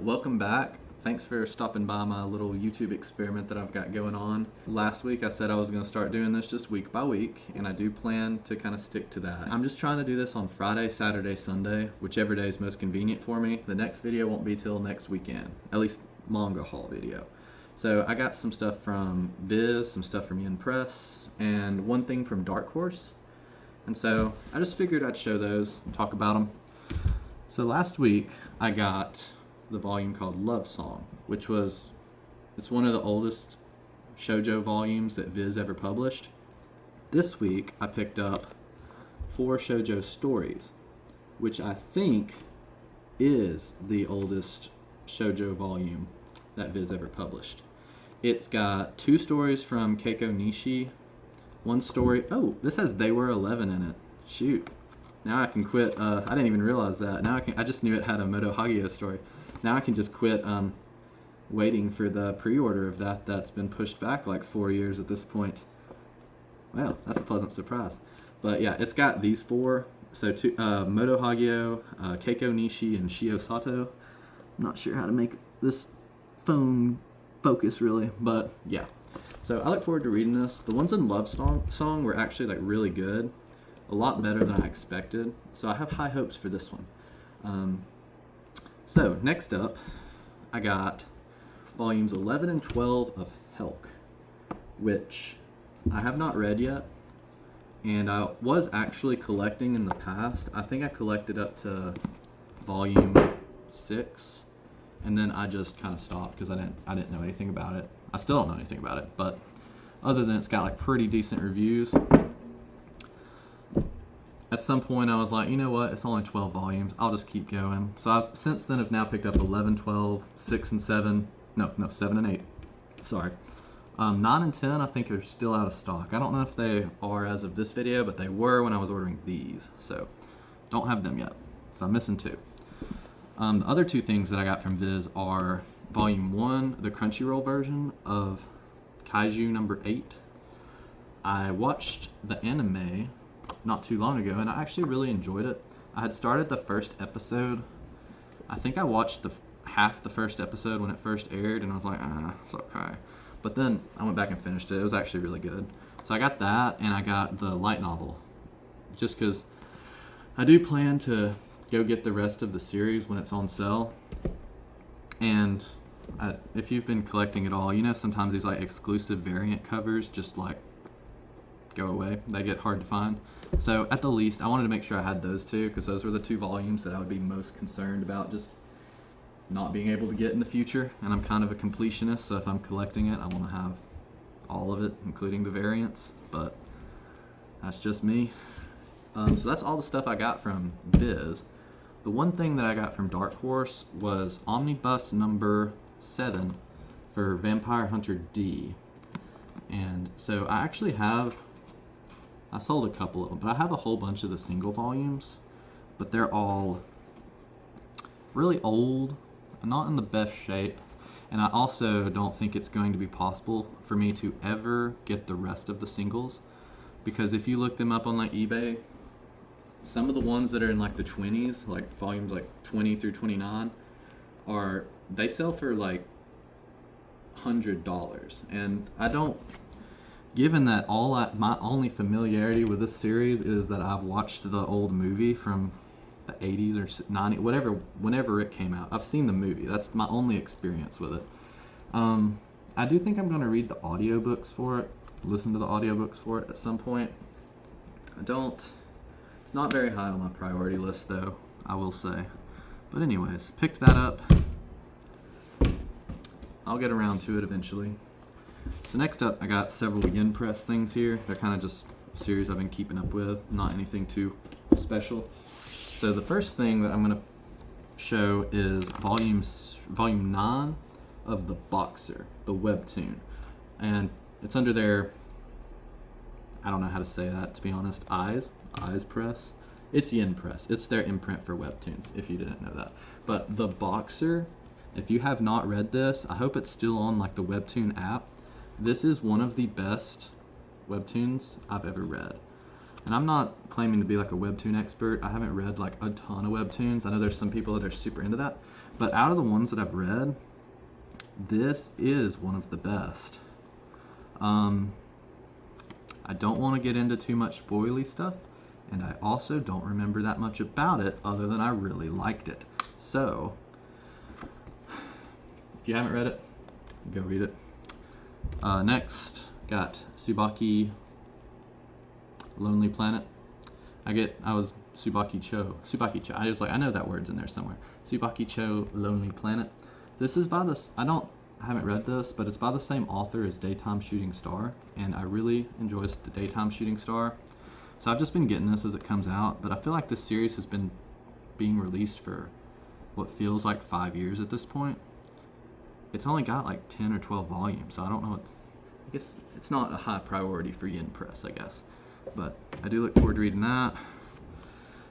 Welcome back. Thanks for stopping by my little YouTube experiment that I've got going on. Last week I said I was going to start doing this just week by week, and I do plan to kind of stick to that. I'm just trying to do this on Friday, Saturday, Sunday, whichever day is most convenient for me. The next video won't be till next weekend, at least manga haul video. So I got some stuff from Viz, some stuff from Yen Press, and one thing from Dark Horse. And so I just figured I'd show those and talk about them. So last week I got the volume called Love Song, which it's one of the oldest Shojo volumes that Viz ever published. This week I picked up 4 Shojo stories, which I think is the oldest Shojo volume that Viz ever published. It's got 2 stories from Keiko Nishi, one story, oh, this has They Were 11 in it. Shoot. Now I can quit, I didn't even realize that. Now I just knew it had a Moto Hagio story. Now I can just quit waiting for the pre-order of that's been pushed back like 4 years at this point. Well, that's a pleasant surprise. But yeah, it's got these 4. So Moto Hagio, Keiko Nishi, and Shio Sato. I'm not sure how to make this phone focus really, but yeah. So I look forward to reading this. The ones in Love Song were actually like really good. A lot better than I expected. So I have high hopes for this one. So next up, I got volumes 11 and 12 of Helk, which I have not read yet. And I was actually collecting in the past. I think I collected up to volume 6. And then I just kind of stopped because I didn't know anything about it. I still don't know anything about it, but other than it's got like pretty decent reviews. At some point I was like, you know what, it's only 12 volumes, I'll just keep going. So I've since then have now picked up 11, 12, 6 and 7, no, 7 and 8, sorry. 9 and 10 I think are still out of stock. I don't know if they are as of this video, but they were when I was ordering these. So don't have them yet, so I'm missing 2. The other 2 things that I got from Viz are volume 1, the Crunchyroll version of Kaiju number 8. I watched the anime not too long ago, and I actually really enjoyed it. I had started the first episode. I think I watched half the first episode when it first aired, and I was like, it's okay. But then I went back and finished it. It was actually really good. So I got that, and I got the light novel, just because I do plan to go get the rest of the series when it's on sale. And if you've been collecting at all, you know sometimes these like exclusive variant covers just like go away. They get hard to find. So at the least, I wanted to make sure I had those 2 because those were the 2 volumes that I would be most concerned about just not being able to get in the future. And I'm kind of a completionist, so if I'm collecting it, I want to have all of it, including the variants. But that's just me. So that's all the stuff I got from Viz. The one thing that I got from Dark Horse was Omnibus number 7 for Vampire Hunter D. And so I actually I sold a couple of them, but I have a whole bunch of the single volumes, but they're all really old, not in the best shape, and I also don't think it's going to be possible for me to ever get the rest of the singles, because if you look them up on like eBay, some of the ones that are in like the 20s, like volumes like 20 through 29, they sell for like $100, and I don't. Given that my only familiarity with this series is that I've watched the old movie from the 80s or 90s, whenever it came out. I've seen the movie. That's my only experience with it. I do think I'm going to read the audiobooks for it, listen to the audiobooks for it at some point. It's not very high on my priority list though, I will say. But anyways, picked that up. I'll get around to it eventually. So next up, I got several Yen Press things here. They're kind of just a series I've been keeping up with, not anything too special. So the first thing that I'm going to show is volume 9 of The Boxer, the webtoon. And it's under their, I don't know how to say that to be honest, Eyes Press. It's Yen Press. It's their imprint for webtoons, if you didn't know that. But The Boxer, if you have not read this, I hope it's still on like the webtoon app. This is one of the best webtoons I've ever read. And I'm not claiming to be like a webtoon expert. I haven't read like a ton of webtoons. I know there's some people that are super into that. But out of the ones that I've read, this is one of the best. I don't want to get into too much spoily stuff, and I also don't remember that much about it other than I really liked it. So, if you haven't read it, go read it. Next, got Tsubaki Lonely Planet. I was Tsubaki Cho. I was like, I know that word's in there somewhere. Tsubaki Cho Lonely Planet. This is by I haven't read this, but it's by the same author as Daytime Shooting Star, and I really enjoy the Daytime Shooting Star. So I've just been getting this as it comes out, but I feel like this series has been being released for what feels like 5 years at this point. It's only got like 10 or 12 volumes, so I don't know. I guess it's not a high priority for Yen Press, I guess. But I do look forward to reading that.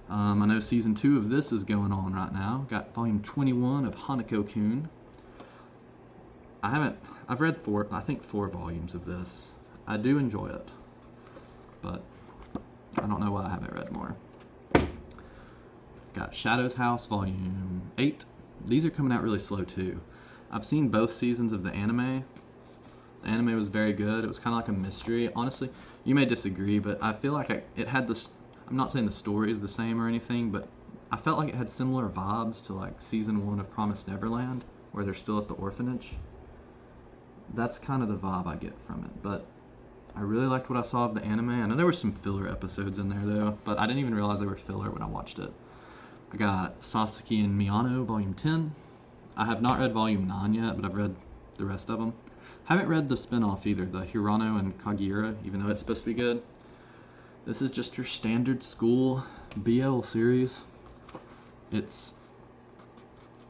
I know season 2 of this is going on right now. Got volume 21 of Hanako-kun. I've read four volumes of this. I do enjoy it, but I don't know why I haven't read more. Got Shadow's House volume 8. These are coming out really slow too. I've seen both seasons of the anime. The anime was very good. It was kind of like a mystery. Honestly, you may disagree, but I feel like it had this. I'm not saying the story is the same or anything, but I felt like it had similar vibes to like season 1 of Promised Neverland, where they're still at the orphanage. That's kind of the vibe I get from it, but I really liked what I saw of the anime. I know there were some filler episodes in there though, but I didn't even realize they were filler when I watched it. I got Sasaki and Miyano volume 10. I have not read volume 9 yet, but I've read the rest of them. Haven't read the spin-off either, the Hirano and Kagira, even though it's supposed to be good. This is just your standard school BL series.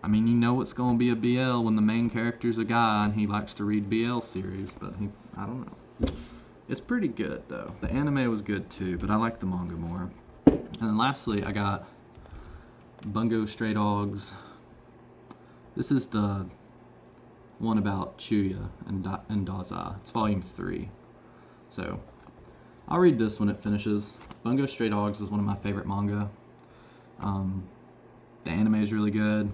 I mean, you know it's going to be a BL when the main character's a guy and he likes to read BL series, but I don't know. It's pretty good, though. The anime was good, too, but I like the manga more. And then lastly, I got Bungo Stray Dogs. This is the one about Chuya and Daza. It's volume 3. So, I'll read this when it finishes. Bungo Stray Dogs is one of my favorite manga. The anime is really good.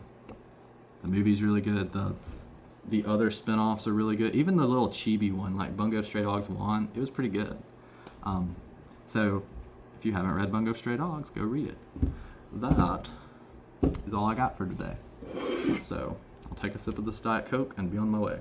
The movie's really good. The other spin-offs are really good. Even the little chibi one, like Bungo Stray Dogs 1, it was pretty good. So, if you haven't read Bungo Stray Dogs, go read it. That is all I got for today. So, I'll take a sip of this Diet Coke and be on my way.